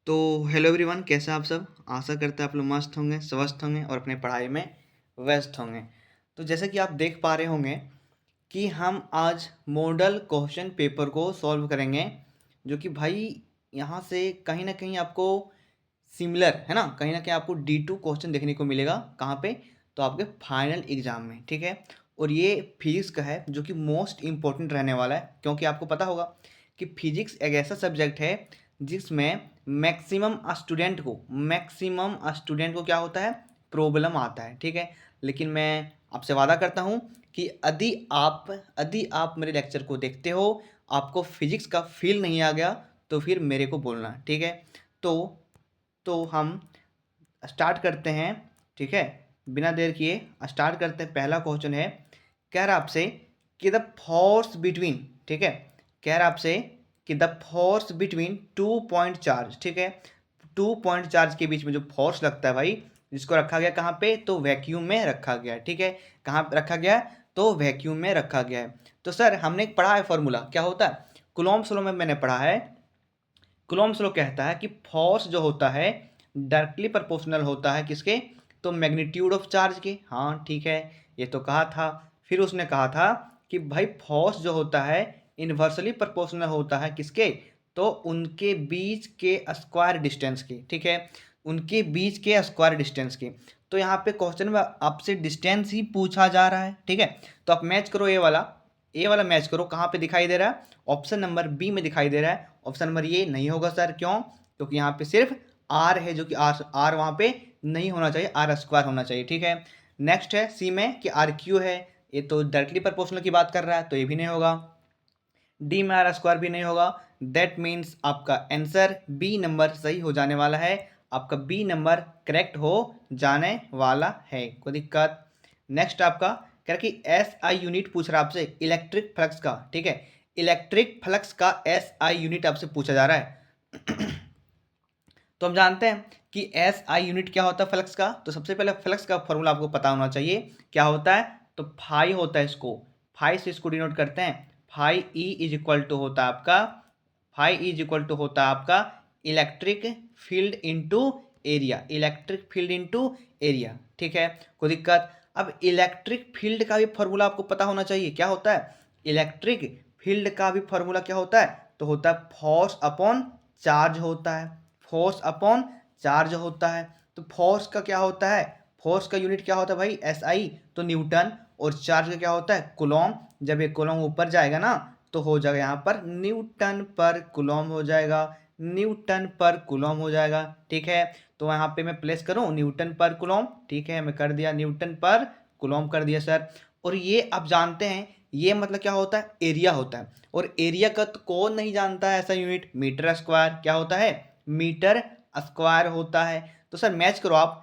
तो hello everyone, कैसे हैं आप सब। आशा करते हैं आप लोग मस्त होंगे, स्वस्थ होंगे और अपने पढ़ाई में व्यस्त होंगे। तो जैसे कि आप देख पा रहे होंगे कि हम आज मॉडल क्वेश्चन पेपर को सॉल्व करेंगे, जो कि भाई यहाँ से कहीं ना कहीं आपको सिमिलर है ना, कहीं ना कहीं आपको D2 क्वेश्चन देखने को मिलेगा। कहाँ पे? तो आपके फाइनल एग्जाम में, ठीक है। और ये फिजिक्स का है जो कि मोस्ट इम्पोर्टेंट रहने वाला है, क्योंकि आपको पता होगा कि फिजिक्स एक ऐसा सब्जेक्ट है जिसमें मैक्सिमम स्टूडेंट को क्या होता है, प्रॉब्लम आता है, ठीक है। लेकिन मैं आपसे वादा करता हूँ कि यदि आप मेरे लेक्चर को देखते हो, आपको फिजिक्स का फील नहीं आ गया, तो फिर मेरे को बोलना, ठीक है। तो हम स्टार्ट करते हैं, ठीक है। बिना देर किए स्टार्ट करते हैं। पहला क्वेश्चन है, कह रहा आपसे कि द फोर्स बिटवीन, ठीक है, कह रहा आपसे कि the force between 2 point charge, ठीक है। 2 पॉइंट चार्ज के बीच में जो फोर्स लगता है भाई, जिसको रखा गया कहाँ पे, तो वैक्यूम में रखा गया, ठीक है। कहाँ पे रखा गया? तो वैक्यूम में रखा गया है। तो सर हमने एक पढ़ा है फॉर्मूला, क्या होता है, कूलॉम्स लॉ में मैंने पढ़ा है। कूलॉम्स लॉ कहता है कि फोर्स जो होता है डायरेक्टली प्रोपोर्शनल होता है किसके, तो मैग्नीट्यूड ऑफ चार्ज के। हाँ ठीक है, ये तो कहा था। फिर उसने कहा था कि भाई फोर्स जो होता है इन्वर्सली प्रोपोर्शनल होता है किसके, तो उनके बीच के स्क्वायर डिस्टेंस के, ठीक है, उनके बीच के स्क्वायर डिस्टेंस के। तो यहाँ पे क्वेश्चन में आपसे डिस्टेंस ही पूछा जा रहा है, ठीक है। तो आप मैच करो, ए वाला मैच करो। कहाँ पे दिखाई दे रहा है? ऑप्शन नंबर बी में दिखाई दे रहा है। ऑप्शन नंबर ये नहीं होगा सर, क्यों? क्योंकि यहाँ पे सिर्फ आर है, जो कि आर वहाँ पे नहीं होना चाहिए, आर स्क्वायर होना चाहिए, ठीक है। नेक्स्ट है सी में कि आर क्यू है, ये तो डायरेक्टली प्रोपोर्शनल की बात कर रहा है, तो ये भी नहीं होगा। डी में आर स्क्वायर भी नहीं होगा। दैट मीन्स आपका आंसर बी नंबर सही हो जाने वाला है। आपका बी नंबर करेक्ट हो जाने वाला है, कोई दिक्कत? नेक्स्ट आपका कह रहा कि एस आई यूनिट पूछ रहा है आपसे इलेक्ट्रिक फ्लक्स का, ठीक है। इलेक्ट्रिक फ्लक्स का एस आई यूनिट आपसे पूछा जा रहा है। तो हम जानते हैं कि एस आई यूनिट क्या होता है फ्लक्स का। तो सबसे पहले फ्लक्स का फॉर्मूला आपको पता होना चाहिए, क्या होता है, तो फाई होता है। इसको फाई से इसको डिनोट करते हैं। Phi E is equal to होता है आपका, फाई इज इक्वल टू होता है आपका electric field into area, electric field into area, ठीक है, कोई दिक्कत? अब इलेक्ट्रिक फील्ड का भी फॉर्मूला आपको पता होना चाहिए, क्या होता है इलेक्ट्रिक फील्ड का भी फॉर्मूला, क्या होता है, तो होता है फोर्स अपॉन चार्ज होता है, फोर्स अपॉन चार्ज होता है। तो फोर्स का क्या होता है, फोर्स का यूनिट क्या होता है भाई, एस आई, तो न्यूटन। और चार्ज का क्या होता है, कूलॉम। जब ये कूलॉम ऊपर जाएगा ना, तो हो जाएगा यहाँ पर न्यूटन पर कूलॉम हो जाएगा, न्यूटन पर कूलॉम हो जाएगा, ठीक है। तो यहाँ पे मैं प्लेस करूँ न्यूटन पर कूलॉम, ठीक है, मैं कर दिया न्यूटन पर कूलॉम कर दिया सर। और ये आप जानते हैं, ये मतलब क्या होता है, एरिया होता है। और एरिया का तो कौन नहीं जानता है ऐसा यूनिट, मीटर स्क्वायर, क्या होता है, मीटर स्क्वायर होता है। तो सर मैच करो आप,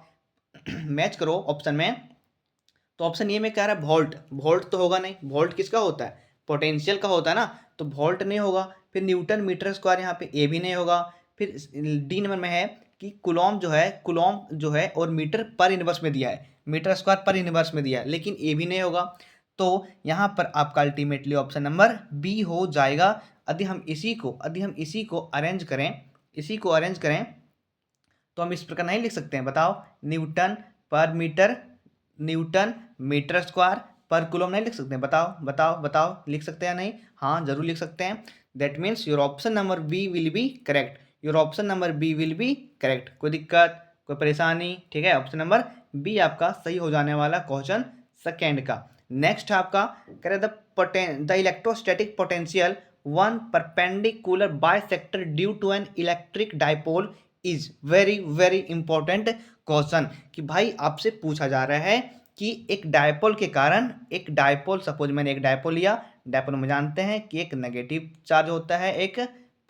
मैच करो ऑप्शन में। तो ऑप्शन ए में कह रहा है वोल्ट, वोल्ट तो होगा नहीं, वोल्ट किसका होता है, पोटेंशियल का होता है ना, तो वोल्ट नहीं होगा। फिर न्यूटन मीटर स्क्वायर, यहाँ पे ए भी नहीं होगा। फिर डी नंबर में है कि कुलॉम जो है और मीटर पर इनवर्स में दिया है, मीटर स्क्वायर पर इनवर्स में दिया है, लेकिन ए भी नहीं होगा। तो यहाँ पर आपका अल्टीमेटली ऑप्शन नंबर बी हो जाएगा। यदि हम इसी को अरेंज करें, इसी को अरेंज करें, तो हम इस प्रकार नहीं लिख सकते हैं, बताओ, न्यूटन पर मीटर, न्यूटन मीटर स्क्वायर पर कूलम नहीं लिख सकते हैं, बताओ बताओ बताओ, लिख सकते हैं नहीं? हाँ जरूर लिख सकते हैं। That means your option number B will be correct, your option number B will be correct, कोई दिक्कत, कोई परेशानी? ठीक है, ऑप्शन नंबर बी आपका सही हो जाने वाला क्वेश्चन सेकेंड का। नेक्स्ट आपका कह रहे the electrostatic potential on perpendicular bisector due to an electric dipole is very very important question. कि भाई आपसे पूछा जा रहा है कि एक डायपोल के कारण, एक डायपोल, सपोज मैंने एक डायपोल लिया, डायपोल में जानते हैं कि एक नेगेटिव चार्ज होता है, एक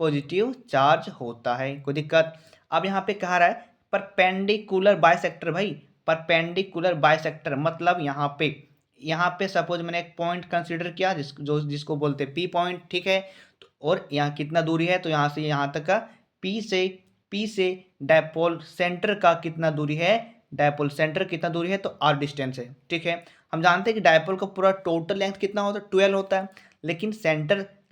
पॉजिटिव चार्ज होता है, कोई दिक्कत? अब यहाँ पे कहा रहा है परपेंडिकुलर बाइसेक्टर, भाई परपेंडिकुलर बाइसेक्टर मतलब यहाँ पे सपोज मैंने एक पॉइंट कंसीडर किया, जिसको बोलते हैं पी पॉइंट, ठीक है। तो और यहाँ कितना दूरी है, तो यहाँ से यहाँ तक का पी से डायपोल सेंटर का कितना दूरी है, डायपोल सेंटर कितना दूरी है, तो आर डिस्टेंस है, ठीक है। हम जानते हैं कि डायपोल का पूरा टोटल लेंथ कितना होता है, 12 होता है।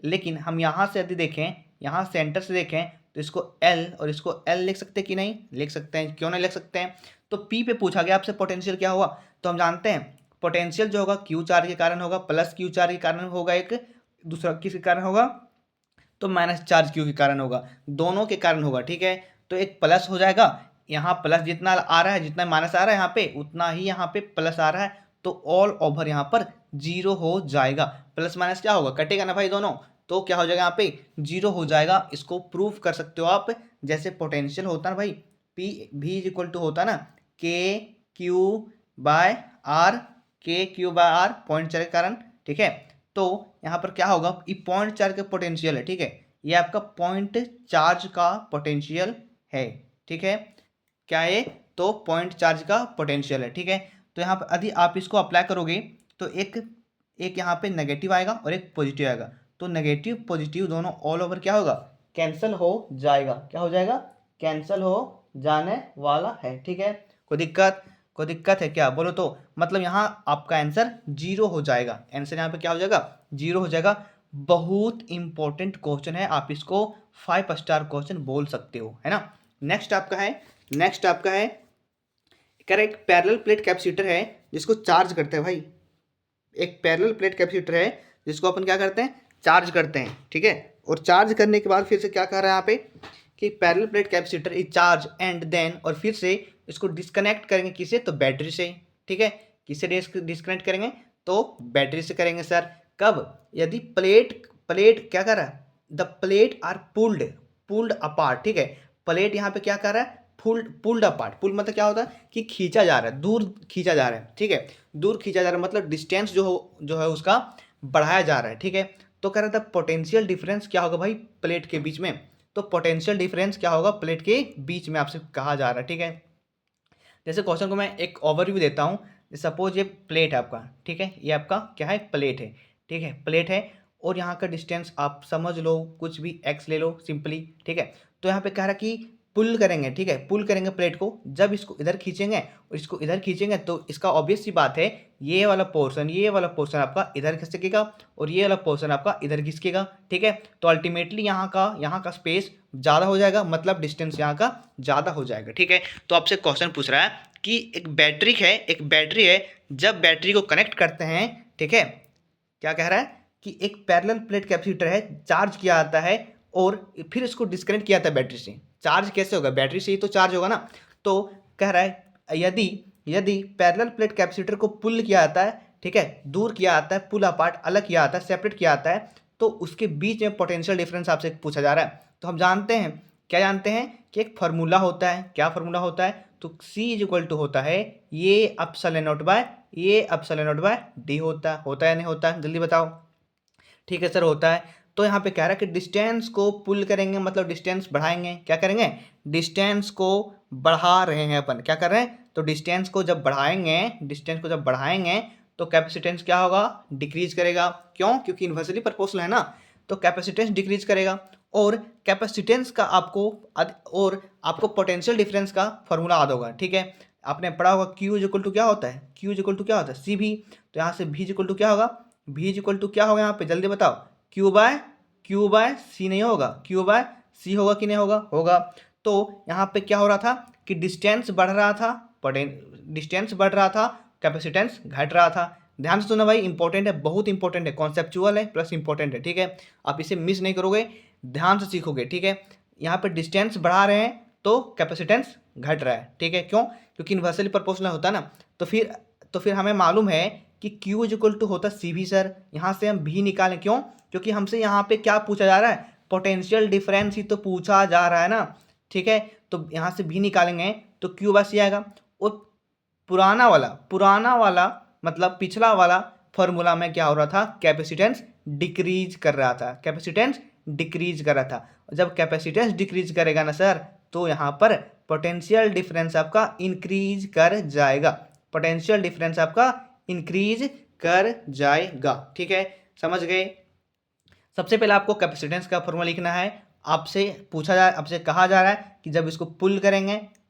लेकिन हम यहाँ से यदि देखें, यहाँ सेंटर से देखें, तो इसको L और इसको L लिख सकते हैं कि नहीं? लिख सकते हैं। क्यों नहीं लिख सकते हैं? तो P पे पूछा गया आपसे पोटेंशियल क्या हुआ, तो हम जानते हैं पोटेंशियल जो होगा Q चार्ज के कारण होगा, प्लस Q चार्ज के कारण होगा, एक दूसरा किसके कारण होगा, तो माइनस चार्ज Q के कारण होगा, दोनों के कारण होगा। ठीक है, तो एक प्लस हो जाएगा, यहाँ प्लस जितना आ रहा है, जितना माइनस आ रहा है यहाँ पे, उतना ही यहाँ पे प्लस आ रहा है, तो ऑल ओवर यहाँ पर जीरो हो जाएगा। प्लस माइनस क्या होगा, कटेगा ना भाई दोनों, तो क्या हो जाएगा यहाँ पे जीरो हो जाएगा। इसको प्रूफ कर सकते हो आप, जैसे पोटेंशियल होता है ना भाई, पी भी इज इक्वल टू होता ना k q by r, k q by r point charge के कारण। ठीक है, तो यहाँ पर क्या होगा, ये पॉइंट चार्ज का पोटेंशियल है। ठीक है, ये आपका पॉइंट चार्ज का पोटेंशियल है। ठीक है, क्या है, तो पॉइंट चार्ज का पोटेंशियल है। ठीक है, तो यहाँ पर यदि आप इसको अप्लाई करोगे तो एक यहाँ पे नेगेटिव आएगा और एक पॉजिटिव आएगा, तो नेगेटिव पॉजिटिव दोनों ऑल ओवर क्या होगा, कैंसिल हो जाएगा। क्या हो जाएगा, कैंसिल हो जाने वाला है। ठीक है, कोई दिक्कत है क्या, बोलो तो। मतलब यहाँ आपका आंसर जीरो हो जाएगा, आंसर यहाँ पे क्या हो जाएगा, जीरो हो जाएगा। बहुत इंपॉर्टेंट क्वेश्चन है, आप इसको 5 स्टार क्वेश्चन बोल सकते हो, है ना। नेक्स्ट आपका है करेक्ट, पैरेलल प्लेट कैपेसिटर है जिसको चार्ज करते हैं भाई। एक पैरेलल प्लेट कैपेसिटर है जिसको अपन क्या करते हैं, चार्ज करते हैं। ठीक है, और चार्ज करने के बाद फिर से क्या कह रहा है यहाँ पे कि parallel plate capacitor is charge and then, और फिर से इसको डिस्कनेक्ट करेंगे किसे, तो बैटरी से। ठीक है, किससे डिस्कनेक्ट करेंगे, तो बैटरी से करेंगे सर। कब, यदि प्लेट क्या कर रहा है, the plate are pulled apart. ठीक है, प्लेट यहाँ पे क्या कर रहा है, पुल्ड अपार्ट। पुल मतलब क्या होता है कि खींचा जा रहा है, दूर खींचा जा रहा है। ठीक है, दूर खींचा जा रहा है मतलब डिस्टेंस जो है उसका बढ़ाया जा रहा है। ठीक है, तो कह रहा था पोटेंशियल डिफरेंस क्या होगा भाई प्लेट के बीच में, तो पोटेंशियल डिफरेंस क्या होगा प्लेट के बीच में आपसे कहा जा रहा है। ठीक है, जैसे क्वेश्चन को मैं एक ओवरव्यू देता हूँ। सपोज ये प्लेट है आपका, ठीक है, ये आपका क्या है, प्लेट है। ठीक है, प्लेट है और यहाँ का डिस्टेंस आप समझ लो, कुछ भी एक्स ले लो सिंपली। ठीक है, तो यहाँ पे कह रहा कि पुल करेंगे। ठीक है, पुल करेंगे प्लेट को, जब इसको इधर खींचेंगे और इसको इधर खींचेंगे तो इसका ऑब्वियस सी बात है ये वाला पोर्शन आपका इधर खिसकेगा और ये वाला पोर्शन आपका इधर खिसकेगा। ठीक है, तो अल्टीमेटली यहाँ का स्पेस ज़्यादा हो जाएगा, मतलब डिस्टेंस यहाँ का ज़्यादा हो जाएगा। ठीक है, तो आपसे क्वेश्चन पूछ रहा है कि एक बैटरी है, जब बैटरी को कनेक्ट करते हैं, ठीक है, क्या कह रहा है कि एक पैरेलल प्लेट कैपेसिटर है, चार्ज किया जाता है और फिर इसको डिस्कनेक्ट किया जाता है बैटरी से। चार्ज कैसे होगा, बैटरी से ही तो चार्ज होगा ना। तो कह रहा है यदि पैरेलल प्लेट कैपेसिटर को पुल किया जाता है, ठीक है, दूर किया जाता है, पुल अपार्ट अलग किया जाता है, सेपरेट किया जाता है, तो उसके बीच में पोटेंशियल डिफरेंस आपसे पूछा जा रहा है। तो हम जानते हैं, क्या जानते हैं कि एक फार्मूला होता है। क्या फार्मूला होता है, तो C इज इक्वल टू होता है ये एप्सिलॉन नॉट बाय डी होता है या नहीं होता है, जल्दी बताओ। ठीक है सर, होता है। तो यहाँ पे कह रहा है कि डिस्टेंस को पुल करेंगे मतलब डिस्टेंस बढ़ाएंगे। क्या करेंगे, डिस्टेंस को बढ़ा रहे हैं अपन, क्या कर रहे हैं, तो डिस्टेंस को जब बढ़ाएंगे तो कैपेसिटेंस क्या होगा, डिक्रीज करेगा। क्यों, क्योंकि इन्वर्सली प्रोपोर्शनल है ना, तो कैपेसिटेंस डिक्रीज करेगा। और कैपेसिटेंस का आपको पोटेंशियल डिफरेंस का फॉर्मूला याद होगा। ठीक है, आपने पढ़ा होगा Q इज इक्वल टू क्या होता है, सी भी। तो यहाँ से V इज इक्वल टू क्या होगा, यहाँ पे जल्दी बताओ, क्यू बाय सी नहीं होगा, क्यू बाय सी होगा कि नहीं होगा। तो यहाँ पे क्या हो रहा था कि डिस्टेंस बढ़ रहा था, कैपेसिटेंस घट रहा था। ध्यान से सुना भाई, इंपॉर्टेंट है, बहुत इंपॉर्टेंट है, कॉन्सेप्चुअल है प्लस इंपॉर्टेंट है। ठीक है, आप इसे मिस नहीं करोगे, ध्यान से सीखोगे। ठीक है, यहाँ पे डिस्टेंस बढ़ा रहे हैं तो कैपेसिटेंस घट रहा है। ठीक है, क्यों, क्योंकि इन्वर्सली प्रोपोर्शनल होता है ना। तो फिर हमें मालूम है कि Q इज इक्वल टू होता है CV सर। यहाँ से हम भी निकालें, क्यों, क्योंकि हमसे यहाँ पे क्या पूछा जा रहा है, पोटेंशियल डिफरेंस ही तो पूछा जा रहा है ना। ठीक है, तो यहाँ से भी निकालेंगे तो Q बाय C आएगा। और पुराना वाला मतलब पिछला वाला फॉर्मूला में क्या हो रहा था, कैपेसिटेंस डिक्रीज कर रहा था। जब कैपेसिटेंस डिक्रीज करेगा ना सर, तो यहाँ पर पोटेंशियल डिफरेंस आपका इंक्रीज कर जाएगा। ठीक है, समझ गए। सबसे पहले आपको कैपेसिटेंस का फॉर्मूला लिखना है। आपसे कहा जा रहा है कि जब इसको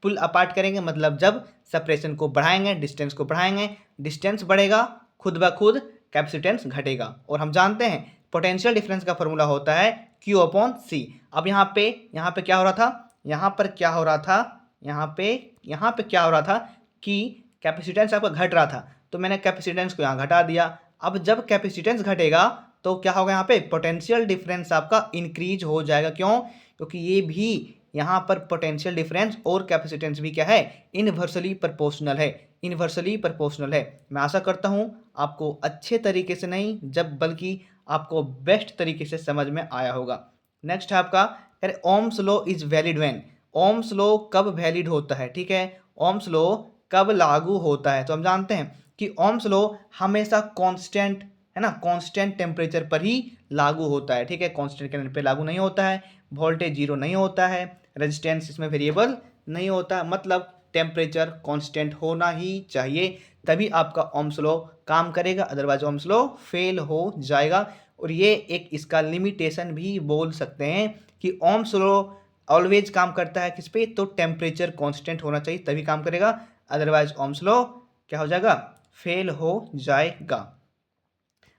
पुल अपार्ट करेंगे मतलब जब सेपरेशन को बढ़ाएंगे, डिस्टेंस को बढ़ाएंगे, डिस्टेंस बढ़ेगा, खुद ब खुद कैपेसिटेंस घटेगा। और हम जानते हैं पोटेंशियल डिफरेंस का फॉर्मूला होता है Q/C। अब यहाँ पे क्या हो रहा था, यहाँ पर क्या हो रहा था, यहाँ पे क्या हो रहा था कि कैपेसिटेंस आपका घट रहा था, तो मैंने कैपेसिटेंस को यहाँ घटा दिया। अब जब कैपेसिटेंस घटेगा तो क्या होगा, यहाँ पे पोटेंशियल डिफरेंस आपका इंक्रीज हो जाएगा। क्यों? क्योंकि ये भी यहाँ पर पोटेंशियल डिफरेंस और कैपेसिटेंस भी क्या है, इनवर्सली प्रोपोर्शनल है, इनवर्सली प्रोपोर्शनल है। मैं आशा करता हूँ आपको अच्छे तरीके से नहीं बल्कि आपको बेस्ट तरीके से समझ में आया होगा। नेक्स्ट है आपका, अरे Ohm's law is valid when, Ohm's law कब वैलिड होता है, ठीक है, ओम्स लॉ कब लागू होता है। तो हम जानते हैं कि ओम्स लॉ हमेशा कांस्टेंट है ना, कांस्टेंट टेम्परेचर पर ही लागू होता है, ठीक है, कांस्टेंट टेम्परेचर पे लागू नहीं होता है, वोल्टेज जीरो नहीं होता है, रेजिस्टेंस इसमें वेरिएबल नहीं होता, मतलब टेम्परेचर कांस्टेंट होना ही चाहिए, तभी आपका ओम्स लॉ काम करेगा, अदरवाइज ओम्स लॉ फेल हो जाएगा। और ये एक इसका लिमिटेशन भी बोल सकते हैं कि ओम्स लॉ ऑलवेज काम करता है किस पे, तो टेम्परेचर कांस्टेंट होना चाहिए तभी काम करेगा, अदरवाइज ओम्स लॉ क्या हो जाएगा, फेल हो जाएगा।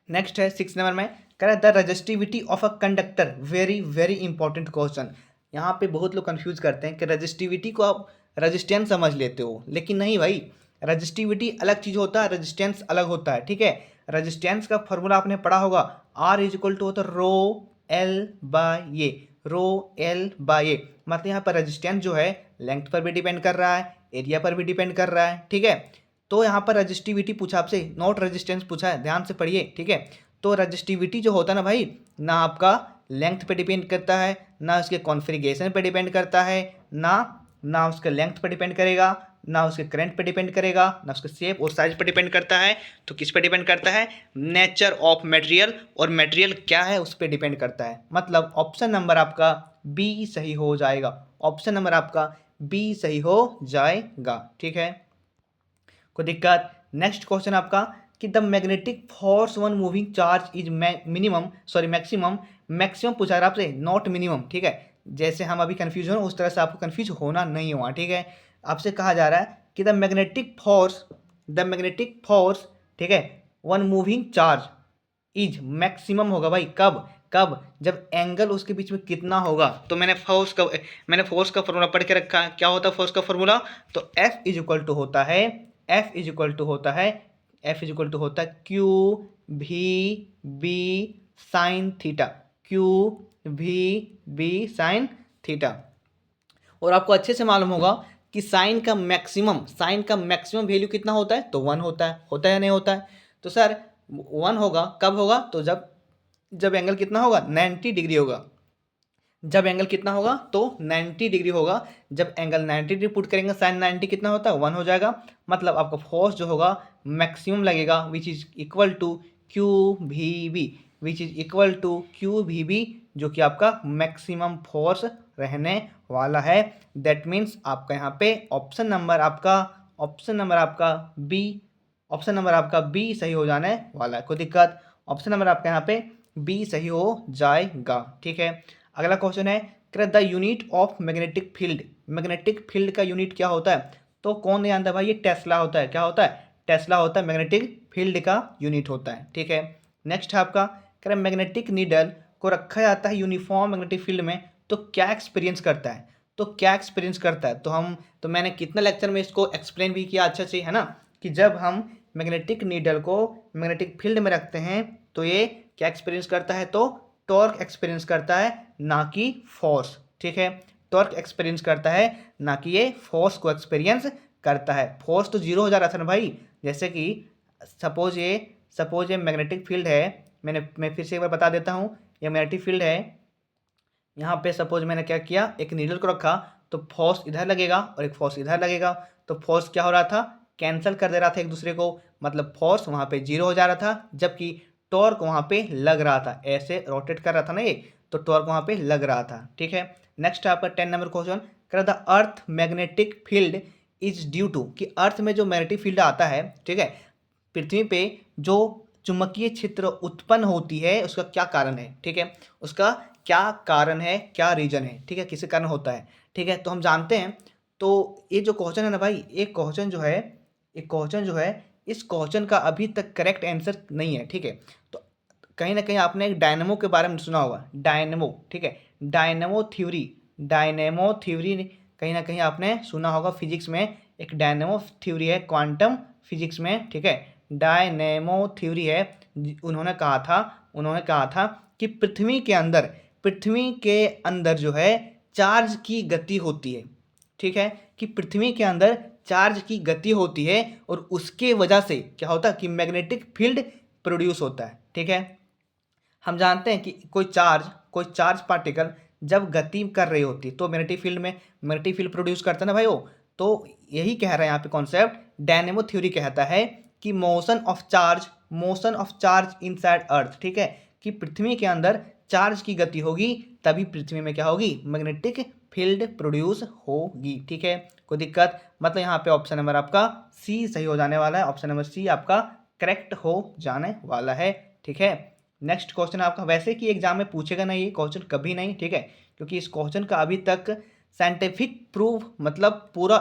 नेक्स्ट है 6 नंबर में, कह रहा है the resistivity of a conductor, very very important question. यहाँ पे बहुत लोग कंफ्यूज करते हैं कि रजिस्टिविटी को आप रजिस्टेंस समझ लेते हो, लेकिन नहीं भाई, रजिस्टिविटी अलग चीज़ होता है, रजिस्टेंस अलग होता है, ठीक है। रजिस्टेंस का फॉर्मूला आपने पढ़ा होगा, आर इज इक्वल टू होता है rho L by A, rho L by A, मतलब यहाँ पर रजिस्टेंस जो है लेंथ पर भी डिपेंड कर रहा है, एरिया पर भी डिपेंड कर रहा है, ठीक है। तो यहाँ पर रजिस्टिविटी पूछा आपसे, नॉट रेजिस्टेंस पूछा है, ध्यान से पढ़िए, ठीक है। तो रजिस्टिविटी जो होता है ना भाई, ना आपका लेंथ पे डिपेंड करता है, ना उसके कॉन्फ़िगरेशन पे डिपेंड करता है, ना उसके लेंथ पे डिपेंड करेगा, ना उसके करंट पे डिपेंड करेगा, ना उसके शेप और साइज पे डिपेंड करता है। तो किस पे डिपेंड करता है, नेचर ऑफ मटेरियल, और मटेरियल क्या है उस पर डिपेंड करता है। मतलब ऑप्शन नंबर आपका बी सही हो जाएगा, ऑप्शन नंबर आपका बी सही हो जाएगा, ठीक है, कोई दिक्कत। नेक्स्ट क्वेश्चन आपका कि the magnetic force one moving charge is maximum, maximum पूछा है आपसे, नॉट मिनिमम, ठीक है। जैसे हम अभी कंफ्यूज हो उस तरह से आपको कंफ्यूज होना नहीं हुआ, ठीक है। आपसे कहा जा रहा है कि द मैग्नेटिक फोर्स, ठीक है, one moving charge is maximum होगा भाई, कब कब, जब एंगल उसके बीच में कितना होगा। तो मैंने फोर्स का फॉर्मूला पढ़ के रखा है, क्या होता है फोर्स का फॉर्मूला, तो एफ इज इक्वल टू होता है, एफ इज इक्वल टू होता है, एफ इज इक्वल टू होता है क्यू भी बी साइन थीटा, क्यू भी बी साइन थीटा। और आपको अच्छे से मालूम होगा कि साइन का मैक्सिमम वैल्यू कितना होता है, तो 1 होता है या नहीं होता है। तो सर 1 होगा, कब होगा, तो जब एंगल कितना होगा, 90 डिग्री होगा, जब एंगल कितना होगा, तो 90 डिग्री होगा। जब एंगल 90 डिग्री पुट करेंगे, साइन 90 कितना होता है, 1 हो जाएगा। मतलब आपका फोर्स जो होगा मैक्सिमम लगेगा, which is equal to q v B, which is equal to q v B, जो कि आपका मैक्सिमम फोर्स रहने वाला है। दैट मीन्स आपका यहाँ पे ऑप्शन नंबर आपका बी, ऑप्शन नंबर आपका बी सही हो जाने वाला है, कोई दिक्कत। ऑप्शन नंबर आपका यहाँ पे बी सही हो जाएगा, ठीक है। अगला क्वेश्चन है, the unit of magnetic field, magnetic field का यूनिट क्या होता है, तो कौन नहीं जानता भाई, ये टेस्ला होता है, क्या होता है, टेस्ला होता है, मैग्नेटिक फील्ड का यूनिट होता है, ठीक है। नेक्स्ट है आपका, मैग्नेटिक नीडल को रखा जाता है यूनिफॉर्म मैग्नेटिक फील्ड में, तो क्या एक्सपीरियंस करता है, तो मैंने कितना लेक्चर में इसको एक्सप्लेन भी किया अच्छा से, है ना, कि जब हम मैग्नेटिक नीडल को मैग्नेटिक फील्ड में रखते हैं तो ये क्या एक्सपीरियंस करता है, तो टॉर्क एक्सपीरियंस करता है, ना कि फोर्स, ठीक है। टॉर्क एक्सपीरियंस करता है, ना कि ये फोर्स को एक्सपीरियंस करता है। फोर्स तो जीरो हो जा रहा था ना भाई, जैसे कि सपोज ये मैग्नेटिक फील्ड है, मैं फिर से एक बार बता देता हूँ, ये मैग्नेटिक फील्ड है, यहाँ पे सपोज मैंने क्या किया, एक नीडल को रखा, तो फोर्स इधर लगेगा और एक फोर्स इधर लगेगा, तो फोर्स क्या हो रहा था, कैंसिल कर दे रहा था एक दूसरे को, मतलब फोर्स वहाँ पे जीरो हो जा रहा था, जबकि टॉर्क वहाँ पे लग रहा था, ऐसे रोटेट कर रहा था ना ये, तो टॉर्क वहाँ पे लग रहा था, ठीक है। नेक्स्ट है आपका 10 नंबर क्वेश्चन, कह the earth magnetic field is due to, कि अर्थ में जो मैग्नेटिक फील्ड आता है, ठीक है, पृथ्वी पे जो चुंबकीय क्षेत्र उत्पन्न होती है, उसका क्या कारण है, ठीक है, उसका क्या कारण है, क्या रीजन है, ठीक है, किसी कारण होता है, ठीक है। तो हम जानते हैं, तो ये जो क्वेश्चन है ना भाई, एक क्वेश्चन जो है इस क्वेश्चन का अभी तक करेक्ट आंसर नहीं है, ठीक है। तो कहीं ना कहीं आपने एक डायनेमो के बारे में सुना होगा, डायनेमो, ठीक है, डायनेमो थ्योरी, डायनेमो थ्योरी कहीं ना कहीं आपने सुना होगा फिजिक्स में, एक डायनेमो थ्योरी है क्वांटम फिजिक्स में, ठीक है, डायनेमो थ्योरी है। उन्होंने कहा था कि पृथ्वी के अंदर जो है चार्ज की गति होती है, ठीक है, कि पृथ्वी के अंदर चार्ज की गति होती है और उसके वजह से क्या होता है कि मैग्नेटिक फील्ड प्रोड्यूस होता है, ठीक है। हम जानते हैं कि कोई चार्ज पार्टिकल जब गति कर रही होती है तो मैग्नेटिक फील्ड प्रोड्यूस करता है ना भाई वो। तो यही कह रहा है यहाँ पे कॉन्सेप्ट, डायनेमो थ्योरी कहता है कि मोशन ऑफ चार्ज इनसाइड अर्थ, ठीक है, कि पृथ्वी के अंदर चार्ज की गति होगी तभी पृथ्वी में क्या होगी, मैग्नेटिक फील्ड प्रोड्यूस होगी, ठीक है। कोई दिक्कत, मतलब यहाँ पे ऑप्शन नंबर आपका सी सही हो जाने वाला है, ऑप्शन नंबर सी आपका करेक्ट हो जाने वाला है, ठीक है। नेक्स्ट क्वेश्चन आपका, वैसे कि एग्जाम में पूछेगा नहीं ये क्वेश्चन कभी नहीं, ठीक है, क्योंकि इस क्वेश्चन का अभी तक साइंटिफिक प्रूफ मतलब पूरा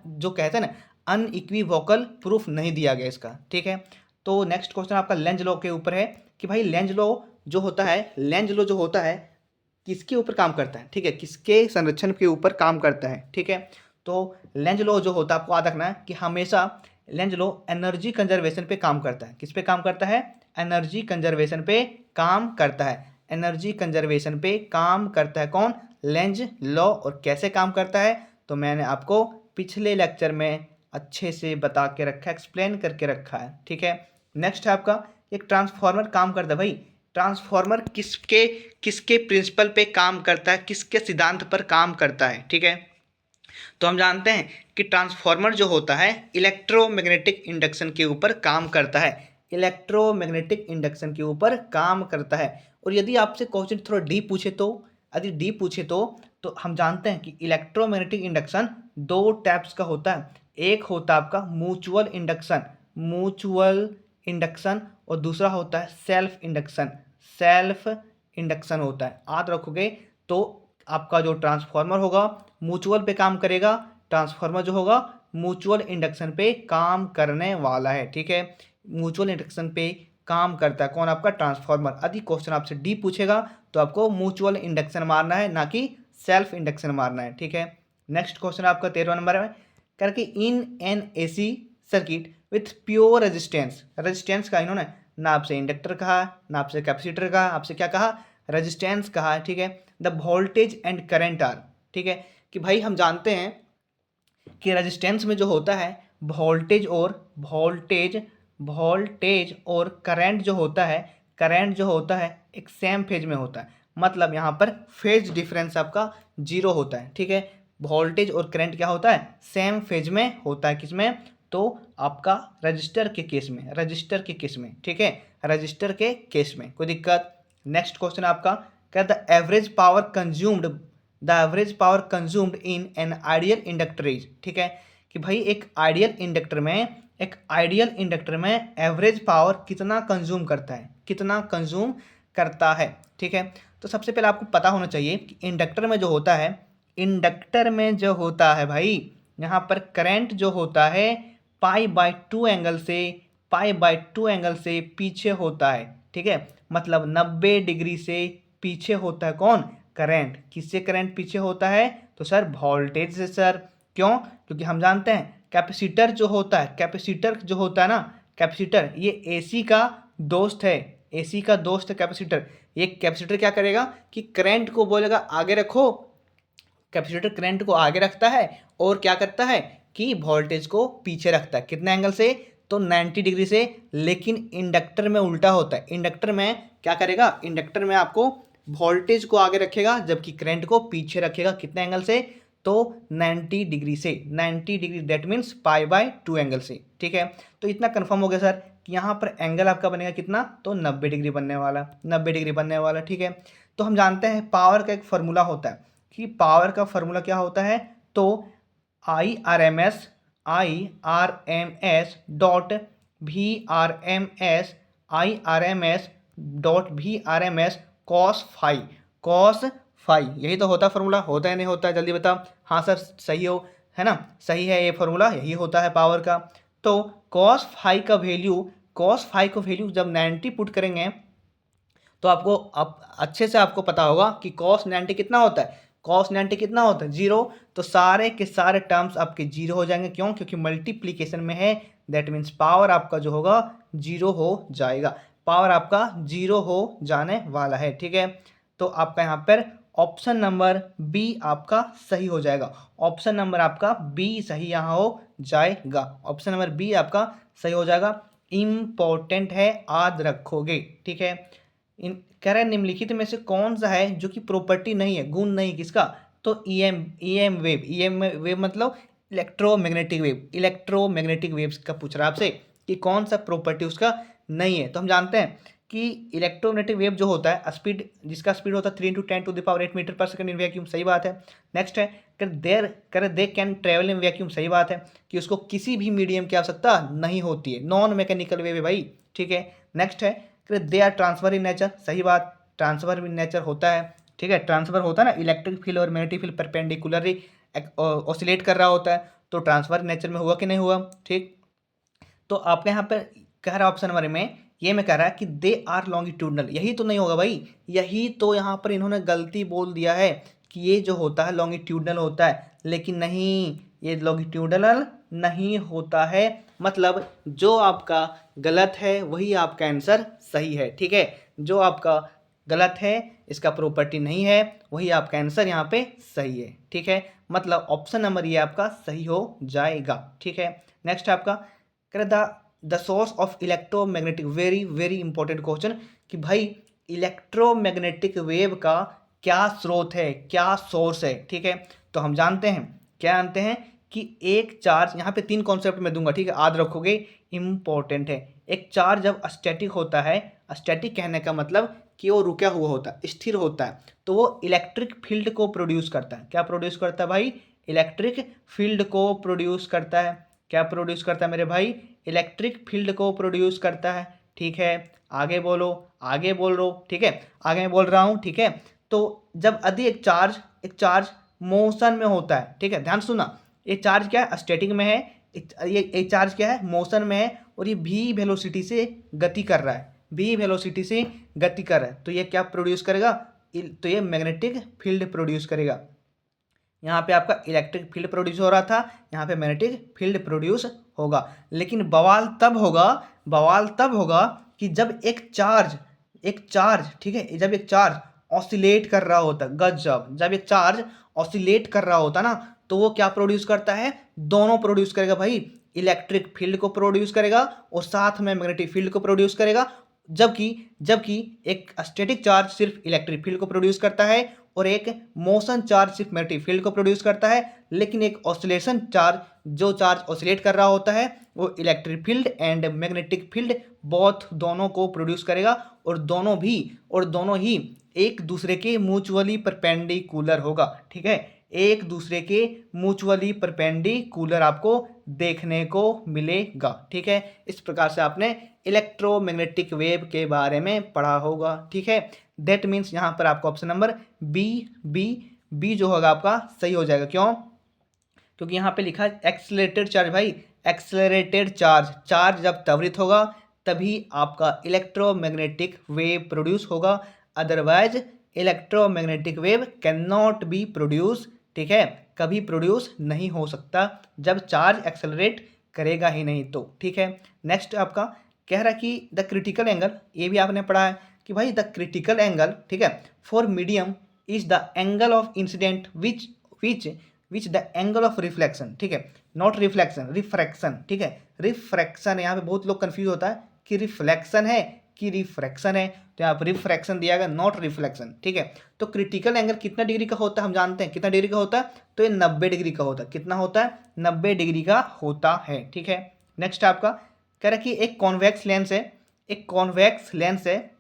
जो कहते हैं ना अनइक्विवोकल प्रूफ नहीं दिया गया इसका, ठीक है। तो नेक्स्ट क्वेश्चन आपका लेंज लॉ के ऊपर है कि भाई लेंज लॉ जो होता है किसके ऊपर काम करता है, ठीक है, किसके संरक्षण के ऊपर काम करता है, ठीक है। तो लेंज लॉ जो होता है आपको याद रखना है कि हमेशा लेंज लॉ एनर्जी कंजर्वेशन पे काम करता है। किस पे काम करता है, एनर्जी कंजर्वेशन पे काम करता है, एनर्जी कंजर्वेशन पे काम करता है कौन, लेंज लॉ। और कैसे काम करता है तो मैंने आपको पिछले लेक्चर में अच्छे से बता के रखा है, एक्सप्लेन करके रखा है, ठीक है। नेक्स्ट है आपका एक ट्रांसफार्मर काम करता है भाई, ट्रांसफार्मर किसके प्रिंसिपल पे काम करता है, किसके सिद्धांत पर काम करता है, ठीक है। तो हम जानते हैं कि ट्रांसफार्मर जो होता है इलेक्ट्रोमैग्नेटिक इंडक्शन के ऊपर काम करता है, इलेक्ट्रोमैग्नेटिक इंडक्शन के ऊपर काम करता है। और यदि आपसे क्वेश्चन थोड़ा डीप पूछे तो, यदि डीप पूछे तो हम जानते हैं कि इलेक्ट्रोमैग्नेटिक इंडक्शन दो टाइप्स का होता है। एक होता है आपका म्यूचुअल इंडक्शन और दूसरा होता है सेल्फ इंडक्शन होता है। याद रखोगे तो आपका जो ट्रांसफार्मर होगा म्यूचुअल पे काम करेगा, ट्रांसफार्मर जो होगा म्यूचुअल इंडक्शन पे काम करने वाला है, ठीक है। म्यूचुअल इंडक्शन पे काम करता है कौन, आपका ट्रांसफार्मर। यदि क्वेश्चन आपसे डी पूछेगा तो आपको म्यूचुअल इंडक्शन मारना है, ना कि सेल्फ इंडक्शन मारना है, ठीक है। नेक्स्ट क्वेश्चन आपका 13 नंबर में करके in an AC circuit with pure resistance का इन्होंने ना आपसे इंडक्टर कहा, ना आपसे कैपेसिटर कहा, आपसे क्या कहा, रेजिस्टेंस कहा है, ठीक है। The voltage and current are, ठीक है, कि भाई हम जानते हैं कि रेजिस्टेंस में जो होता है वोल्टेज और करंट जो होता है एक सेम फेज में होता है, मतलब यहाँ पर फेज डिफरेंस आपका जीरो होता है, ठीक है। वोल्टेज और करंट क्या होता है, सेम फेज में होता है, किसमें, तो आपका रजिस्टर के केस में, ठीक है, रजिस्टर के केस में, कोई दिक्कत। नेक्स्ट क्वेश्चन आपका क्या, the average power consumed in an ideal inductor is, ठीक है, कि भाई एक आइडियल इंडक्टर में एवरेज पावर कितना कंज्यूम करता है, ठीक है। तो सबसे पहले आपको पता होना चाहिए कि इंडक्टर में जो होता है भाई यहाँ पर करंट जो होता है पाई बाई टू एंगल से पीछे होता है, ठीक है, मतलब 90 डिग्री से पीछे होता है कौन, करंट। किससे करंट पीछे होता है तो सर वोल्टेज से सर। क्यों, क्योंकि हम जानते हैं कैपेसिटर जो होता है ना, कैपेसिटर ये एसी का दोस्त है, कैपेसिटर। ये कैपेसिटर क्या करेगा कि करंट को बोलेगा आगे रखो, कैपेसिटर करंट को आगे रखता है और क्या करता है कि वोल्टेज को पीछे रखता है, कितने एंगल से, तो 90 डिग्री से। लेकिन इंडक्टर में उल्टा होता है, इंडक्टर में क्या करेगा, इंडक्टर में आपको वोल्टेज को आगे रखेगा जबकि करंट को पीछे रखेगा, कितने एंगल से, तो 90 डिग्री से, 90 डिग्री दैट मीन्स पाई/2 एंगल से, ठीक है। तो इतना कंफर्म हो गया सर कि यहाँ पर एंगल आपका बनेगा कितना, तो 90 डिग्री बनने वाला, ठीक है। तो हम जानते हैं पावर का एक फॉर्मूला होता है कि पावर का फॉर्मूला क्या होता है, तो I R M S cos phi, यही तो होता है फॉर्मूला, होता है नहीं होता है, जल्दी बताओ। हाँ सर सही हो, है ना, सही है, ये फॉर्मूला यही होता है पावर का। तो कॉस फाई का वैल्यू जब 90 पुट करेंगे तो आपको अच्छे से आपको पता होगा कि cos 90 कितना होता है, cos 90 कितना होता है 0। तो सारे के सारे टर्म्स आपके 0 हो जाएंगे, क्यों? क्योंकि मल्टीप्लीकेशन में है, दैट मीन्स पावर आपका जो होगा 0 हो जाएगा, पावर आपका 0 हो जाने वाला है। ठीक है, तो आपका यहाँ पर ऑप्शन नंबर बी आपका सही हो जाएगा, ऑप्शन नंबर आपका बी सही यहाँ हो जाएगा, ऑप्शन नंबर बी आपका सही हो जाएगा। इम्पोर्टेंट है, याद रखोगे। ठीक है, कह रहा है निम्नलिखित में से कौन सा है जो कि प्रॉपर्टी नहीं है, गुण नहीं किसका? तो ईएम वेव, ईएम वेव मतलब इलेक्ट्रोमैग्नेटिक वेव, इलेक्ट्रोमैग्नेटिक वेव्स का पूछ रहा है आपसे कि कौन सा प्रॉपर्टी उसका नहीं है। तो हम जानते हैं कि इलेक्ट्रोमैग्नेटिक वेव जो होता है स्पीड, जिसका स्पीड होता है 3 × 10⁸ मीटर पर सेकंड इन वैक्यूम, सही बात है। नेक्स्ट है they can travel in vacuum, सही बात है कि उसको किसी भी मीडियम की आवश्यकता नहीं होती है, नॉन मैकेनिकल वेव है भाई। ठीक है, नेक्स्ट है they are transverse in nature, सही बात, ट्रांसफर इन नेचर होता है। ठीक है, ट्रांसफर होता है ना, इलेक्ट्रिक फील्ड और मैग्नेटिक फील्ड परपेंडिकुलरली ऑसिलेट कर रहा होता है, तो ट्रांसफर नेचर में हुआ कि नहीं हुआ। ठीक, तो आपके यहाँ पर कह रहा है ऑप्शन नंबर में, ये में कह रहा है कि दे आर लॉन्गिट्यूडनल, यही तो नहीं होगा भाई, यही तो यहाँ पर इन्होंने गलती बोल दिया है कि ये जो होता है लॉन्गिट्यूडनल होता है, लेकिन नहीं, ये लॉन्गिट्यूडनल नहीं होता है, मतलब जो आपका गलत है वही आपका आंसर सही है। ठीक है, जो आपका गलत है, इसका प्रॉपर्टी नहीं है, वही आपका आंसर यहाँ पे सही है। ठीक है, मतलब ऑप्शन नंबर ये आपका सही हो जाएगा। ठीक है, नेक्स्ट आपका the source of electromagnetic, very very important question, कि भाई इलेक्ट्रोमैग्नेटिक वेव का क्या स्रोत है, क्या सोर्स है। ठीक है, तो हम जानते हैं, क्या जानते हैं कि एक चार्ज, यहाँ पे 3 कॉन्सेप्ट में दूंगा, ठीक है, याद रखोगे, इंपॉर्टेंट है। एक चार्ज जब स्टैटिक होता है, स्टैटिक कहने का मतलब कि वो रुका हुआ होता है, स्थिर होता है, तो वो इलेक्ट्रिक फील्ड को प्रोड्यूस करता है। क्या प्रोड्यूस करता है भाई? इलेक्ट्रिक फील्ड को प्रोड्यूस करता है। क्या प्रोड्यूस करता है मेरे भाई? इलेक्ट्रिक फील्ड को प्रोड्यूस करता है। ठीक है, आगे बोलो, आगे बोल रहा हूँ, ठीक है, आगे मैं बोल रहा हूँ। ठीक है, तो जब यदि एक चार्ज मोशन में होता है, ठीक है, ध्यान सुना, ये चार्ज क्या है? स्टैटिक में है, ये चार्ज क्या है? मोशन में है, और ये भी वेलोसिटी से गति कर रहा है, भी वेलोसिटी से गति कर रहा है, तो ये क्या प्रोड्यूस करेगा? तो ये मैग्नेटिक फील्ड प्रोड्यूस करेगा। यहाँ पे आपका इलेक्ट्रिक फील्ड प्रोड्यूस हो रहा था, यहाँ पे मैग्नेटिक फील्ड प्रोड्यूस होगा। लेकिन बवाल तब होगा कि जब एक चार्ज, ठीक है, जब एक चार्ज ऑसिलेट कर रहा होता है, गजब, जब एक चार्ज ऑसिलेट कर रहा होता ना, तो वो क्या प्रोड्यूस करता है? दोनों प्रोड्यूस करेगा भाई, इलेक्ट्रिक फील्ड को प्रोड्यूस करेगा और साथ में मैग्नेटिक फील्ड को प्रोड्यूस करेगा। जबकि एक स्टैटिक चार्ज सिर्फ इलेक्ट्रिक फील्ड को प्रोड्यूस करता है और एक मोशन चार्ज सिर्फ मैग्नेटिक फील्ड को प्रोड्यूस करता है। लेकिन एक ऑसिलेशन चार्ज, जो चार्ज ऑसिलेट कर रहा होता है, वो electric field and magnetic field दोनों को प्रोड्यूस करेगा, और दोनों ही एक दूसरे के म्यूचुअली परपेंडिकुलर होगा। ठीक है, एक दूसरे के म्यूचुअली परपेंडिकुलर आपको देखने को मिलेगा। ठीक है, इस प्रकार से आपने इलेक्ट्रोमैग्नेटिक वेव के बारे में पढ़ा होगा। ठीक है, दैट मीन्स यहाँ पर आपका ऑप्शन नंबर बी जो होगा आपका सही हो जाएगा। क्यों? क्योंकि यहाँ पे लिखा है एक्सेलरेटेड चार्ज भाई, एक्सेलरेटेड चार्ज जब त्वरित होगा तभी आपका इलेक्ट्रोमैग्नेटिक वेव प्रोड्यूस होगा, otherwise electromagnetic wave can not be produce. ठीक है, कभी प्रोड्यूस नहीं हो सकता जब चार्ज एक्सेलरेट करेगा ही नहीं तो। ठीक है, नेक्स्ट आपका कह रहा है कि द क्रिटिकल एंगल, ये भी आपने पढ़ा है कि भाई द क्रिटिकल एंगल, ठीक है, for medium is the angle of incident which the angle of reflection. ठीक है, नॉट रिफ्लेक्शन, रिफ्रैक्शन। ठीक है, रिफ्रैक्शन, यहाँ पे बहुत लोग कंफ्यूज होता है कि रिफ्लेक्शन है कि रिफ्रैक्शन है, तो यहाँ पर रिफ्रैक्शन दिया गया, नॉट रिफ्लेक्शन। ठीक है, तो क्रिटिकल एंगल कितना डिग्री का होता है हम जानते हैं, कितना डिग्री का होता है? तो ये 90 डिग्री का होता है। कितना होता है? 90 डिग्री का होता है। ठीक है, नेक्स्ट आपका कह रहा है कि एक कॉन्वेक्स लेंस है,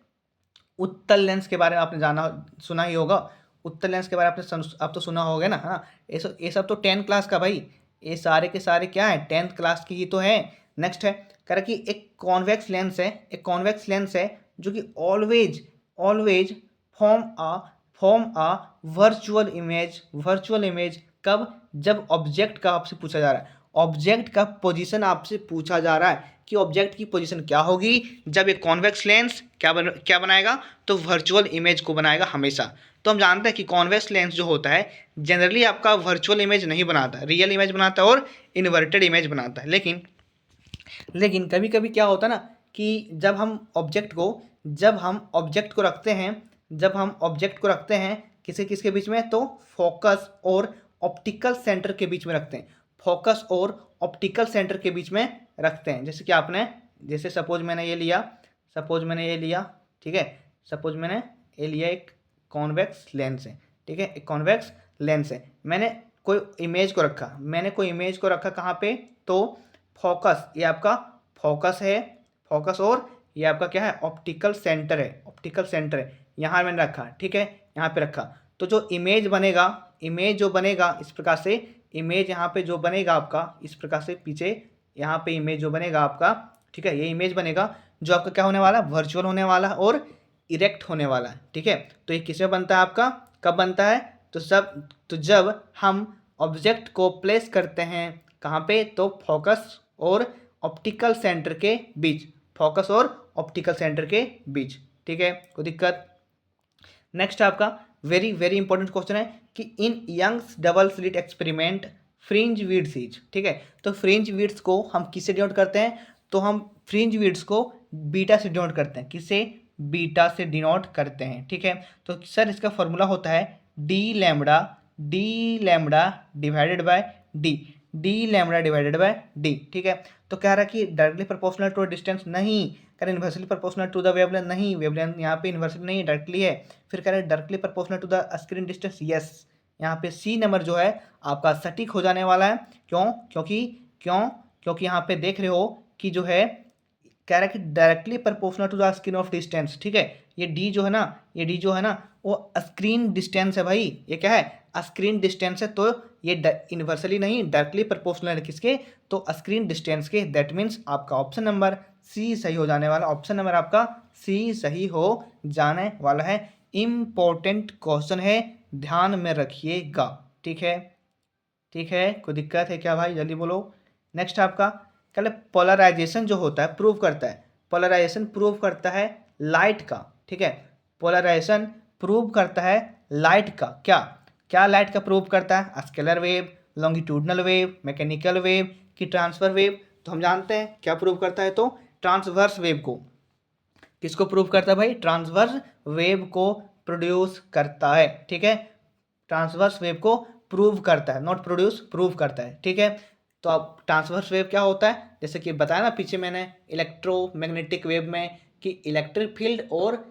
उत्तल लेंस के बारे में आपने सुना ही होगा, उत्तल लेंस के बारे में आप तो सुना होगा ना। हाँ, ये सब तो 10th क्लास का भाई, ये सारे के सारे क्या है? 10th क्लास की ही तो है। नेक्स्ट है कह रहा कि एक कॉन्वेक्स लेंस है जो कि always form a virtual image. कब? जब ऑब्जेक्ट का आपसे पूछा जा रहा है, ऑब्जेक्ट का पोजीशन आपसे पूछा जा रहा है कि ऑब्जेक्ट की पोजीशन क्या होगी जब एक कॉन्वेक्स लेंस क्या बनाएगा, तो वर्चुअल इमेज को बनाएगा हमेशा। तो हम जानते हैं कि कॉन्वेक्स लेंस जो होता है जनरली आपका वर्चुअल इमेज नहीं बनाता, रियल इमेज बनाता है और इन्वर्टेड इमेज बनाता है। लेकिन कभी कभी क्या होता है ना कि जब हम ऑब्जेक्ट को रखते हैं किसके बीच में, तो फोकस और ऑप्टिकल सेंटर के बीच में रखते हैं। फोकस और ऑप्टिकल सेंटर के बीच में रखते हैं। जैसे सपोज मैंने ये लिया, ठीक है, सपोज मैंने ये लिया एक कॉन्वेक्स लेंस है, ठीक है, एक कॉन्वेक्स लेंस है। मैंने कोई इमेज को रखा कहाँ पे, तो फोकस, ये आपका फोकस है, फोकस, और ये आपका क्या है, ऑप्टिकल सेंटर है, यहाँ मैंने रखा, ठीक है, यहाँ पे रखा। तो जो इमेज जो बनेगा इस प्रकार से, इमेज यहाँ पे जो बनेगा आपका इस प्रकार से, पीछे यहाँ पे इमेज जो बनेगा आपका, ठीक है, ये इमेज बनेगा जो आपका क्या होने वाला, वर्चुअल होने वाला और इरेक्ट होने वाला है, ठीक है। तो ये किसमें बनता है आपका, कब बनता है, तो जब हम ऑब्जेक्ट को प्लेस करते हैं कहाँ पे, तो फोकस और ऑप्टिकल सेंटर के बीच, ठीक है, कोई दिक्कत। नेक्स्ट आपका वेरी वेरी इंपॉर्टेंट क्वेश्चन है कि in Young's double slit experiment fringe width is, ठीक है। तो फ्रिंज विड्थ को हम किससे डिनोट करते हैं, तो हम फ्रिंज विड्थ को बीटा से डिनोट करते हैं। किससे, बीटा से डिनोट करते हैं, ठीक है। तो सर इसका फॉर्मूला होता है D lambda divided by D, ठीक है। तो कह रहा है कि डायरेक्टली प्रोपोर्शनल टू डिस्टेंस, नहीं कह रहा inversely proportional to the wavelength, नहीं वेवलेंथ यहाँ पे इन्वर्सली नहीं डायरेक्टली है। फिर कह रहा है directly proportional to the screen distance, yes, यहाँ पे सी नंबर जो है आपका सटीक हो जाने वाला है। क्योंकि यहाँ पे देख रहे हो कि जो है कह रहा है कि directly proportional to the screen of distance, ठीक है। ये डी जो है ना वो स्क्रीन डिस्टेंस है भाई, ये क्या है, स्क्रीन डिस्टेंस है। तो ये इन्वर्सली नहीं डायरेक्टली प्रोपोर्शनल है किसके, तो स्क्रीन डिस्टेंस के। दैट मीन्स आपका ऑप्शन नंबर सी सही हो जाने वाला, ऑप्शन नंबर आपका सी सही हो जाने वाला है। इम्पोर्टेंट क्वेश्चन है, ध्यान में रखिएगा, ठीक है, कोई दिक्कत है क्या भाई, जल्दी बोलो। नेक्स्ट आपका कल पोलराइजेशन जो होता है प्रूव करता है लाइट का, ठीक है। पोलराइजेशन प्रूव करता है लाइट का, क्या लाइट का प्रूव करता है, scalar wave, longitudinal wave, mechanical wave की ट्रांसफर वेव। तो हम जानते हैं क्या प्रूव करता है, तो ट्रांसवर्स वेव को, किसको प्रूव करता है भाई, ट्रांसवर्स वेव को प्रोड्यूस करता है, ठीक है। ट्रांसवर्स वेव को प्रूव करता है, नॉट प्रोड्यूस, प्रूव करता है, ठीक है। तो अब ट्रांसवर्स वेव क्या होता है, जैसे कि बताया ना पीछे मैंने इलेक्ट्रोमैग्नेटिक वेव में कि इलेक्ट्रिक फील्ड और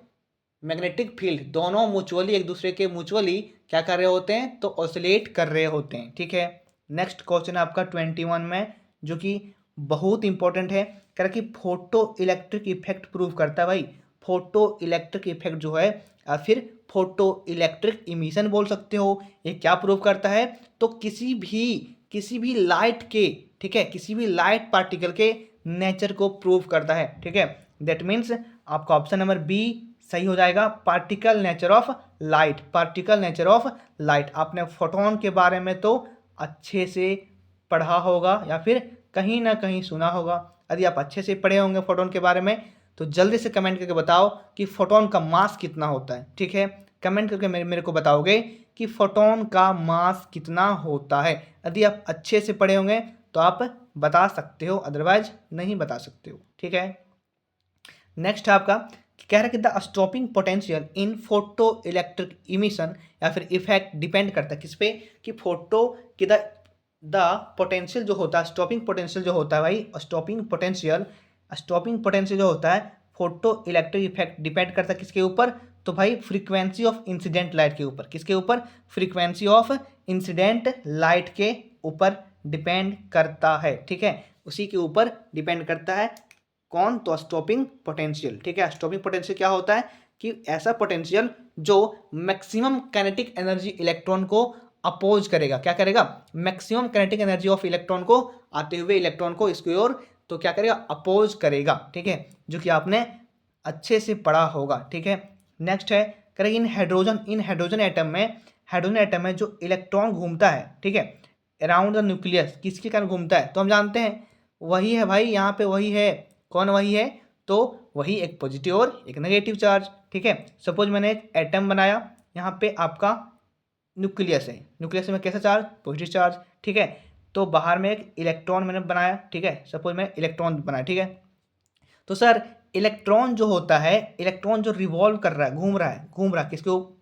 मैग्नेटिक फील्ड दोनों एक दूसरे के म्यूचुअली क्या कर रहे होते हैं, तो ऑसिलेट कर रहे होते हैं, ठीक है। नेक्स्ट क्वेश्चन आपका 21 में जो कि बहुत इंपॉर्टेंट है, कह रहा कि फोटो इलेक्ट्रिक इफेक्ट प्रूव करता है भाई। फोटो इलेक्ट्रिक इफेक्ट जो है या फिर फोटो इलेक्ट्रिक इमिशन बोल सकते हो, ये क्या प्रूव करता है, तो किसी भी लाइट के, ठीक है, किसी भी लाइट पार्टिकल के नेचर को प्रूव करता है, ठीक है। दैट मीन्स आपका ऑप्शन नंबर बी सही हो जाएगा, पार्टिकल नेचर ऑफ लाइट। आपने फोटोन के बारे में तो अच्छे से पढ़ा होगा या फिर कहीं ना कहीं सुना होगा। यदि आप अच्छे से पढ़े होंगे फोटोन के बारे में तो जल्दी से कमेंट करके बताओ कि फोटोन का मास कितना होता है, ठीक है। कमेंट करके मेरे को बताओगे कि फोटोन का मास कितना होता है। यदि आप अच्छे से पढ़े होंगे तो आप बता सकते हो, अदरवाइज नहीं बता सकते हो, ठीक है। नेक्स्ट आपका कह रहा है कि the stopping potential in photo electric emission या फिर इफेक्ट डिपेंड करता है किस पे, कि फोटो की द पोटेंशियल जो होता है, स्टॉपिंग पोटेंशियल जो होता है भाई, स्टॉपिंग पोटेंशियल जो होता है फोटो इलेक्ट्रिक इफेक्ट डिपेंड करता है किसके ऊपर, तो भाई फ्रीक्वेंसी ऑफ इंसिडेंट लाइट के ऊपर। किसके ऊपर, फ्रीक्वेंसी ऑफ इंसिडेंट लाइट के ऊपर डिपेंड करता है, ठीक है, उसी के ऊपर डिपेंड करता है। कौन, तो स्टॉपिंग पोटेंशियल, ठीक है। स्टॉपिंग पोटेंशियल क्या होता है कि ऐसा पोटेंशियल जो मैक्सिमम काइनेटिक एनर्जी इलेक्ट्रॉन को अपोज करेगा, क्या करेगा, maximum kinetic energy of electron को आते हुए इलेक्ट्रॉन को इसकी ओर तो क्या करेगा, अपोज करेगा, ठीक है, जो कि आपने अच्छे से पढ़ा होगा, ठीक है। नेक्स्ट है करें इन हाइड्रोजन एटम में जो इलेक्ट्रॉन घूमता है, ठीक है, अराउंड द न्यूक्लियस किसके कारण घूमता है, तो हम जानते हैं वही है भाई, यहाँ पे वही है। कौन वही है, तो वही एक पॉजिटिव और एक नेगेटिव चार्ज। ठीक है, सपोज मैंने एक एटम बनाया, यहाँ पे आपका न्यूक्लियस है, न्यूक्लियस में कैसा चार्ज, पॉजिटिव चार्ज। ठीक है, तो बाहर में एक इलेक्ट्रॉन मैंने बनाया। ठीक है, सपोज मैं इलेक्ट्रॉन बनाया। ठीक है, तो सर इलेक्ट्रॉन जो होता है, इलेक्ट्रॉन जो रिवॉल्व कर रहा है, घूम रहा है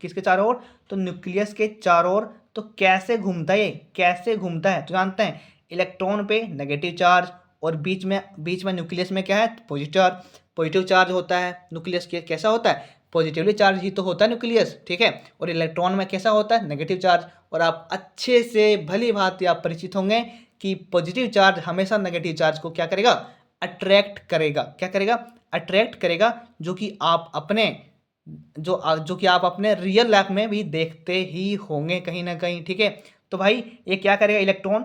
किसके चारों ओर, तो न्यूक्लियस के चारों ओर। तो कैसे घूमता है ये, कैसे घूमता है, तो जानते हैं इलेक्ट्रॉन पे नेगेटिव चार्ज और बीच में न्यूक्लियस में क्या है, पॉजिटिव चार्ज। पॉजिटिव चार्ज होता है न्यूक्लियस के, कैसा होता है, पॉजिटिवली चार्ज ही तो होता है न्यूक्लियस। ठीक है, और इलेक्ट्रॉन में कैसा होता है, नेगेटिव चार्ज। और आप अच्छे से भली भांति आप परिचित होंगे कि पॉजिटिव चार्ज हमेशा नेगेटिव चार्ज को क्या करेगा, अट्रैक्ट करेगा। क्या करेगा, अट्रैक्ट करेगा, जो कि आप अपने रियल लाइफ में भी देखते ही होंगे कहीं ना कहीं। ठीक है, तो भाई ये क्या करेगा, इलेक्ट्रॉन,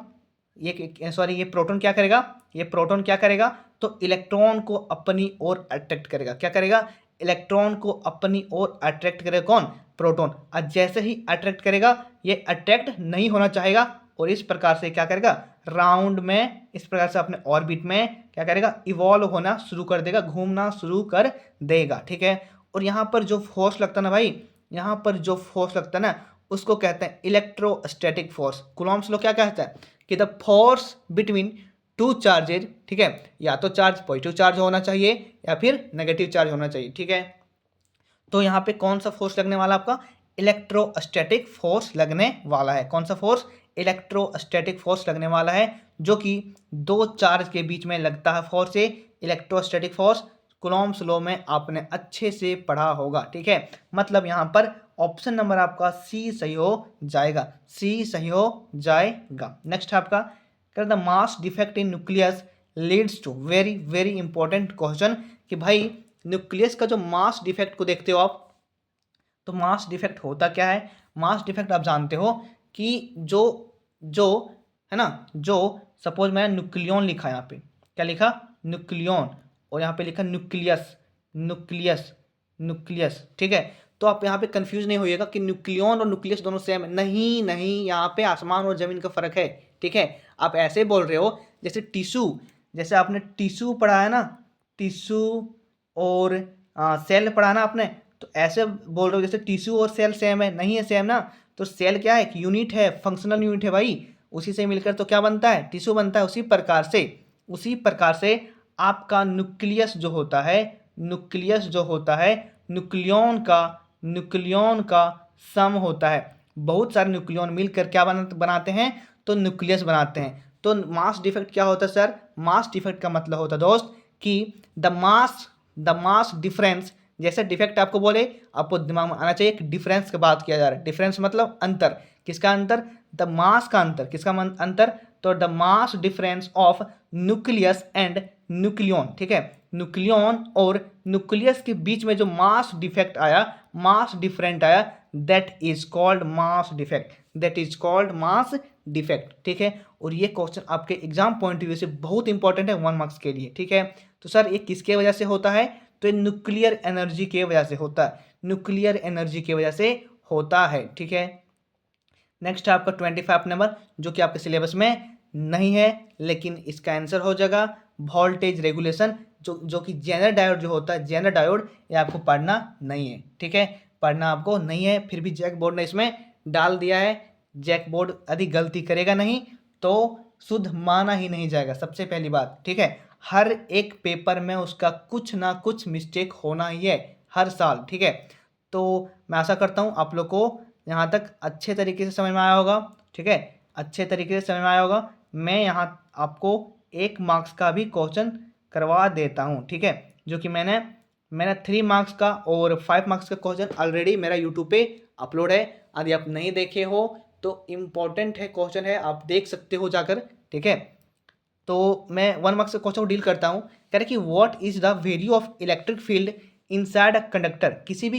ये प्रोटॉन क्या करेगा, ये प्रोटॉन क्या करेगा, तो इलेक्ट्रॉन को अपनी ओर अट्रैक्ट करेगा। क्या करेगा, इलेक्ट्रॉन को अपनी ओर अट्रैक्ट करेगा, कौन, प्रोटॉन। और जैसे ही अट्रैक्ट करेगा, ये अट्रैक्ट नहीं होना चाहेगा और इस प्रकार से क्या करेगा, राउंड में इस प्रकार से अपने ऑर्बिट में क्या करेगा, इवॉल्व होना शुरू कर देगा, घूमना शुरू कर देगा। ठीक है, और यहाँ पर जो फोर्स लगता है ना भाई, यहाँ पर जो फोर्स लगता है ना, उसको कहते हैं इलेक्ट्रोस्टैटिक फोर्स। कूलॉम्स लॉ क्या कहता है कि the force between two charges, ठीक है, या तो चार्ज पॉजिटिव चार्ज होना चाहिए या फिर नेगेटिव चार्ज होना चाहिए। ठीक है, तो यहाँ पे कौन सा फोर्स लगने वाला, आपका इलेक्ट्रोस्टैटिक फोर्स लगने वाला है। कौन सा फोर्स, इलेक्ट्रोस्टैटिक फोर्स लगने वाला है, जो कि दो चार्ज के बीच में लगता है फोर्स से। इलेक्ट्रोस्टैटिक फोर्स कूलॉम्स लॉ में आपने अच्छे से पढ़ा होगा। ठीक है, मतलब यहाँ पर ऑप्शन नंबर आपका सी सही हो जाएगा, सी सही हो जाएगा। नेक्स्ट आपका the mass defect in nucleus leads to, very very important question, कि भाई न्यूक्लियस का जो मास डिफेक्ट को देखते हो आप, तो मास डिफेक्ट होता क्या है। मास डिफेक्ट आप जानते हो कि जो जो है ना, जो सपोज मैंने न्यूक्लियन लिखा, यहाँ पे क्या लिखा, न्यूक्लियन, और यहाँ पे लिखा न्यूक्लियस, न्यूक्लियस, न्यूक्लियस। ठीक है, तो आप यहाँ पे कंफ्यूज नहीं होइएगा कि न्यूक्लियन और न्यूक्लियस दोनों सेम है, नहीं नहीं, यहाँ पे आसमान और जमीन का फर्क है। ठीक है, आप ऐसे बोल रहे हो जैसे टिश्यू, जैसे आपने टिश्यू पढ़ा है ना, टिश्यू और सेल पढ़ा ना आपने, तो ऐसे बोल रहे हो जैसे टिश्यू और सेल सेम है, नहीं है सेम ना। तो सेल क्या है, एक यूनिट है, फंक्शनल यूनिट है भाई, उसी से मिलकर तो क्या बनता है, टिश्यू बनता है। उसी प्रकार से आपका न्यूक्लियस जो होता है, न्यूक्लियस जो होता है, न्यूक्लियन का सम होता है। बहुत सारे न्यूक्लियन मिलकर क्या बनाते हैं, तो न्यूक्लियस बनाते हैं। तो मास डिफेक्ट क्या होता है सर, मास डिफेक्ट का मतलब होता है दोस्त कि द मास डिफरेंस, जैसे डिफेक्ट आपको बोले, आपको दिमाग में आना चाहिए कि डिफरेंस की बात किया जा रहा है। डिफरेंस मतलब अंतर, किसका अंतर, द मास का अंतर, किसका अंतर, तो the mass difference of nucleus and nucleon. ठीक है, न्यूक्लियन और न्यूक्लियस के बीच में जो मास डिफेक्ट आया, मास डिफरेंट आया, that is called mass defect, that is called mass defect. ठीक है, और ये क्वेश्चन आपके एग्जाम पॉइंट ऑफ व्यू से बहुत इंपॉर्टेंट है 1 मार्क्स के लिए। ठीक है, तो सर ये किसके वजह से होता है, तो ये न्यूक्लियर एनर्जी के वजह से होता है, न्यूक्लियर एनर्जी की वजह से होता है। ठीक है, नेक्स्ट है आपका 25 नंबर, जो कि आपके सिलेबस में नहीं है, लेकिन इसका आंसर हो जाएगा वोल्टेज रेगुलेशन, जो कि जेनर डायोड जो होता है, जेनर डायोड, ये आपको पढ़ना नहीं है। ठीक है, पढ़ना आपको नहीं है, फिर भी जैक बोर्ड ने इसमें डाल दिया है। जैक बोर्ड यदि गलती करेगा नहीं तो शुद्ध माना ही नहीं जाएगा, सबसे पहली बात। ठीक है, हर एक पेपर में उसका कुछ ना कुछ मिस्टेक होना ही है हर साल। ठीक है, तो मैं आशा करता हूँ आप लोग को यहाँ तक अच्छे तरीके से समझ में आया होगा। ठीक है, अच्छे तरीके से समझ में आया होगा। मैं यहाँ आपको 1 मार्क्स का भी क्वेश्चन करवा देता हूँ। ठीक है, जो कि मैंने 3 मार्क्स का और 5 मार्क्स का क्वेश्चन ऑलरेडी मेरा यूट्यूब पे अपलोड है। यदि आप नहीं देखे हो तो इम्पोर्टेंट है, क्वेश्चन है, आप देख सकते हो जाकर। ठीक है, तो मैं 1 मार्क्स के क्वेश्चन को डील करता हूँ। कह रहे कि what is the value of electric field inside a conductor. किसी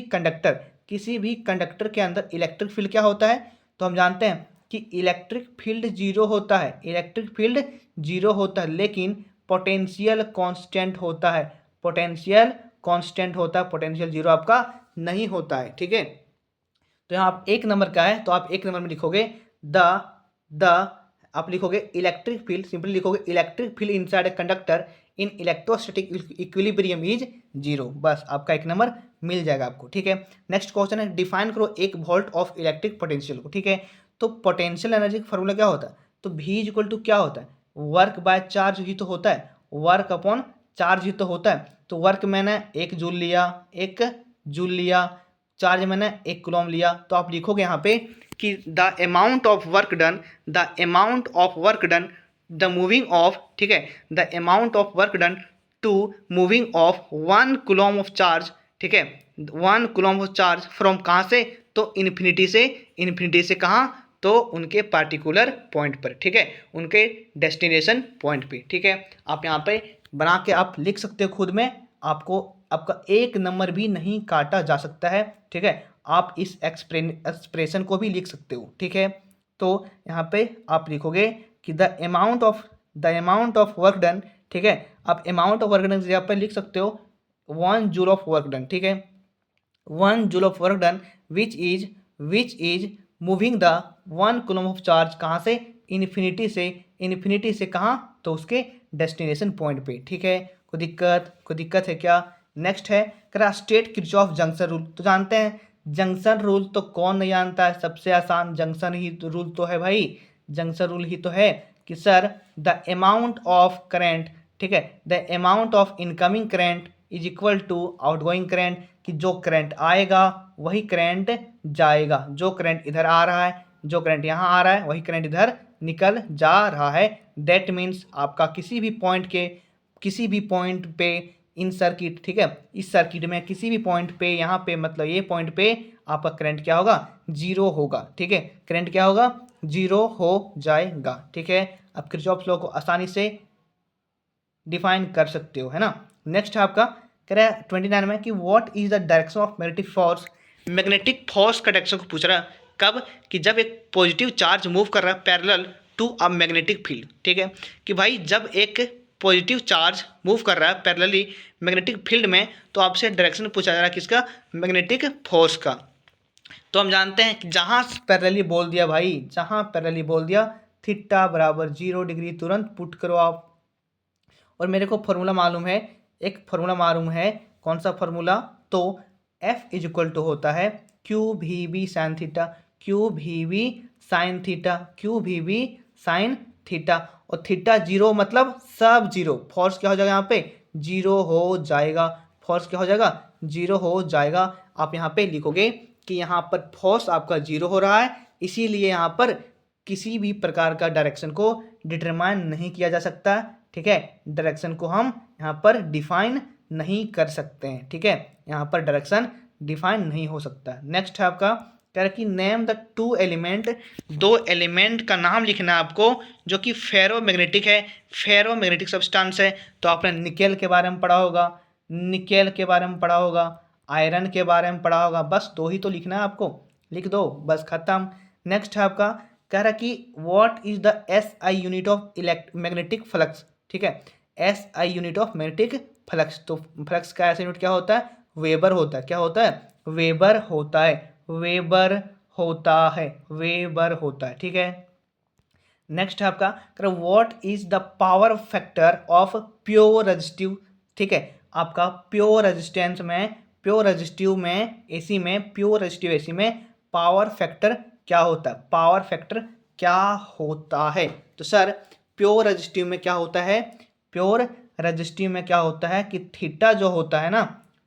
भी कंडक्टर के अंदर इलेक्ट्रिक फील्ड क्या होता है, तो हम जानते हैं कि इलेक्ट्रिक फील्ड जीरो होता है, इलेक्ट्रिक फील्ड जीरो होता है, लेकिन पोटेंशियल कांस्टेंट होता है, पोटेंशियल कांस्टेंट होता है, पोटेंशियल जीरो आपका नहीं होता है। ठीक है, तो यहाँ आप 1 नंबर का है, तो आप 1 नंबर में लिखोगे द आप लिखोगे इलेक्ट्रिक फील्ड, सिंपली लिखोगे electric field inside a conductor in electrostatic equilibrium is 0। बस आपका 1 नंबर मिल जाएगा आपको, ठीक है। नेक्स्ट क्वेश्चन है, डिफाइन करो 1 वोल्ट ऑफ इलेक्ट्रिक पोटेंशियल को, ठीक है। तो पोटेंशियल एनर्जी का फॉर्मूला क्या होता है, तो V इक्वल टू क्या होता है, वर्क बाय चार्ज ही तो होता है, वर्क अपॉन चार्ज ही तो होता है। तो वर्क मैंने 1 जूल लिया, 1 जूल लिया, चार्ज मैंने 1 कूलम लिया। तो आप लिखोगे यहाँ पे कि the amount of work done, the amount of work done, the moving of, ठीक है, the amount of work done to moving of 1 coulomb of charge, ठीक है, 1 कूलम ऑफ चार्ज फ्रॉम कहाँ से, तो इन्फिनिटी से, इन्फिनिटी से कहाँ, तो उनके पार्टिकुलर पॉइंट पर, ठीक है, उनके डेस्टिनेशन पॉइंट पे, ठीक है। आप यहाँ पे बना के आप लिख सकते हो खुद में, आपको आपका 1 नंबर भी नहीं काटा जा सकता है, ठीक है। आप इस एक्सप्रेशन को भी लिख सकते हो, ठीक है। तो यहाँ पे आप लिखोगे कि the amount of work done, ठीक है। आप अमाउंट ऑफ वर्क डन यहाँ पे लिख सकते हो 1 जूल ऑफ वर्क डन, ठीक है, 1 joule of work done which is moving the 1 coulomb of charge कहाँ से, इन्फिनिटी से, इन्फिनिटी से कहाँ, तो उसके डेस्टिनेशन पॉइंट पे, ठीक है। कोई दिक्कत है क्या। नेक्स्ट है करा स्टेट किरचॉफ जंक्शन रूल, तो जानते हैं जंक्शन रूल तो कौन नहीं जानता है, सबसे आसान जंक्शन ही रूल तो है भाई, जंक्शन रूल ही तो है कि sir the amount of current, ठीक है, the amount of incoming current is equal to outgoing current, कि जो करंट आएगा वही करंट जाएगा, जो करंट इधर आ रहा है, जो करंट यहाँ आ रहा है, वही करंट इधर निकल जा रहा है। दैट मीन्स आपका किसी भी पॉइंट पे इन सर्किट, ठीक है, इस सर्किट में किसी भी पॉइंट पे, यहाँ पे मतलब ये पॉइंट पे आपका करंट क्या होगा, 0 होगा, ठीक है, करंट क्या होगा, 0 हो जाएगा, ठीक है। अब किरचॉफ लॉ को आसानी से डिफाइन कर सकते हो, है ना। नेक्स्ट है आपका कह रहा है 29 में कि what is the direction of magnetic force, magnetic force का डायरेक्शन को पूछ रहा है कब, कि जब एक पॉजिटिव चार्ज मूव कर रहा है parallel to a magnetic field, ठीक है, कि भाई जब एक पॉजिटिव चार्ज मूव कर रहा है पैरेलली मैग्नेटिक फील्ड में, तो आपसे डायरेक्शन पूछा जा रहा है किसका, मैग्नेटिक फोर्स का। तो हम जानते हैं कि जहाँ पैरेलली बोल दिया भाई, जहाँ पैरेलली बोल दिया थीटा बराबर 0 डिग्री, तुरंत पुट करो आप। और मेरे को फॉर्मूला मालूम है, एक फॉर्मूला मालूम है, कौन सा फॉर्मूला, तो F इज इक्वल टू होता है क्यू भी बी साइन थीटा, क्यू भी बी साइन थीटा, क्यू भी बी साइन थीटा। और थीटा 0 मतलब सब 0, फोर्स क्या हो जाएगा यहाँ पे, 0 हो जाएगा, फोर्स क्या हो जाएगा, 0 हो जाएगा। आप यहाँ पे लिखोगे कि यहाँ पर फोर्स आपका 0 हो रहा है, इसीलिए यहाँ पर किसी भी प्रकार का डायरेक्शन को डिटरमाइन नहीं किया जा सकता, ठीक है। डायरेक्शन को हम यहाँ पर डिफाइन नहीं कर सकते हैं, ठीक है, यहाँ पर डायरेक्शन डिफाइन नहीं हो सकता। नेक्स्ट है आपका कह रहा है कि नेम द 2 एलिमेंट, 2 एलिमेंट का नाम लिखना है आपको जो कि फेरोमैग्नेटिक है, फेरोमैग्नेटिक सब्सटेंस है। तो आपने निकेल के बारे में पढ़ा होगा, निकेल के बारे में पढ़ा होगा, आयरन के बारे में पढ़ा होगा, बस 2 ही तो लिखना है आपको, लिख दो बस खत्म। नेक्स्ट है आपका कह रहा है कि what is the SI unit of magnetic flux, ठीक है, SI unit of magnetic flux. तो फ्लक्स का ऐसा यूनिट क्या होता है, वेबर होता है, क्या होता है, वेबर होता है, वेबर होता है, वेबर होता है, ठीक है। नेक्स्ट है आपका what is the power factor of pure resistive, ठीक है, आपका प्योर रेजिस्टेंस में, प्योर रेजिस्टिव में एसी में, प्योर रेजिस्टिव एसी में पावर फैक्टर क्या होता है, पावर फैक्टर क्या होता है। तो सर प्योर रेजिस्टिव में क्या होता है, प्योर रेजिस्टिव में क्या होता है कि थीटा जो होता है ना,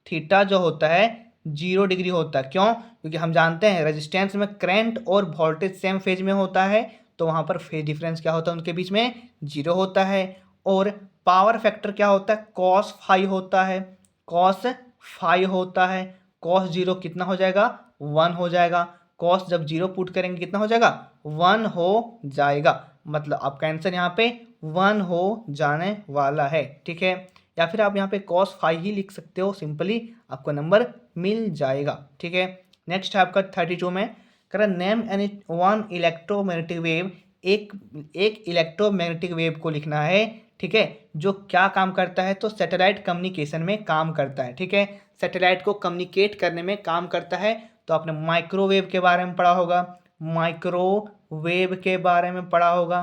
थीटा जो होता है 0 डिग्री होता है। क्यों, क्योंकि हम जानते हैं रेजिस्टेंस में करंट और वोल्टेज सेम फेज में होता है, तो वहाँ पर फेज डिफरेंस क्या होता है उनके बीच में, 0 होता है। और पावर फैक्टर क्या होता है, cos फाई होता है, cos फाई होता है, cos 0 कितना हो जाएगा, 1 हो जाएगा, cos जब 0 पुट करेंगे कितना हो जाएगा, 1 हो जाएगा, मतलब आपका आंसर यहाँ पे 1 हो जाने वाला है, ठीक है। या फिर आप यहाँ पे cos फाई ही लिख सकते हो, सिंपली आपको नंबर मिल जाएगा, ठीक है। नेक्स्ट है आपका 32 में कह रहा नेम एनी 1 इलेक्ट्रोमैग्नेटिक वेव, एक इलेक्ट्रोमैग्नेटिक वेव को लिखना है, ठीक है, जो क्या काम करता है, तो सैटेलाइट कम्युनिकेशन में काम करता है, ठीक है, सैटेलाइट को कम्युनिकेट करने में काम करता है। तो आपने माइक्रोवेव के बारे में पढ़ा होगा, माइक्रोवेव के बारे में पढ़ा होगा,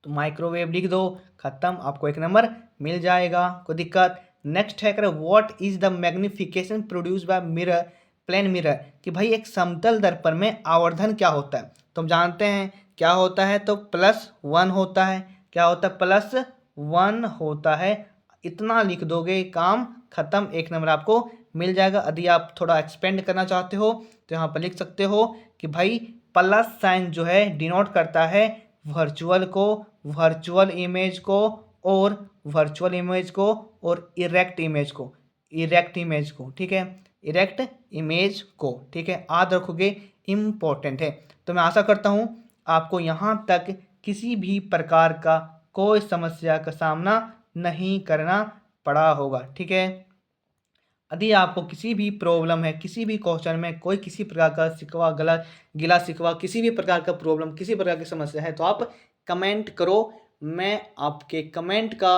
तो माइक्रोवेव लिख दो, खत्म, आपको 1 नंबर मिल जाएगा, कोई दिक्कत। नेक्स्ट है, what is the magnification produce by mirror, plane mirror, कि भाई एक समतल दर्पण में आवर्धन क्या होता है। तो हम जानते हैं क्या होता है, तो +1 होता है। क्या होता है? +1 होता है। इतना लिख दोगे, काम खत्म, 1 नंबर आपको मिल जाएगा। यदि आप थोड़ा एक्सपेंड करना चाहते हो तो यहाँ पर लिख सकते हो कि भाई प्लस साइन जो है डिनोट करता है वर्चुअल को, वर्चुअल इमेज को, और वर्चुअल इमेज को, और इरेक्ट इमेज को, इरेक्ट इमेज को, ठीक है, इरेक्ट इमेज को, ठीक है, याद रखोगे, इम्पोर्टेंट है। तो मैं आशा करता हूँ आपको यहाँ तक किसी भी प्रकार का कोई समस्या का सामना नहीं करना पड़ा होगा, ठीक है। यदि आपको किसी भी प्रॉब्लम है, किसी भी क्वेश्चन में कोई किसी प्रकार का शिकवा, गलत गिला शिकवा, किसी भी प्रकार का प्रॉब्लम, किसी प्रकार की समस्या है, तो आप कमेंट करो। मैं आपके कमेंट का,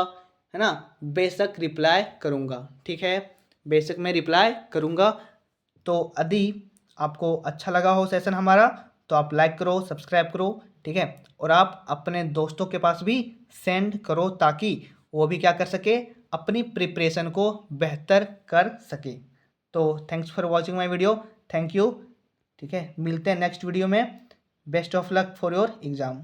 है ना, बेशक रिप्लाई करूँगा, ठीक है, बेशक मैं रिप्लाई करूँगा। तो यदि आपको अच्छा लगा हो सेशन हमारा, तो आप लाइक करो, सब्सक्राइब करो, ठीक है, और आप अपने दोस्तों के पास भी सेंड करो ताकि वो भी क्या कर सके, अपनी प्रिपरेशन को बेहतर कर सके। तो thanks for watching my video, thank you, ठीक है, मिलते हैं नेक्स्ट वीडियो में। Best of luck for your exam.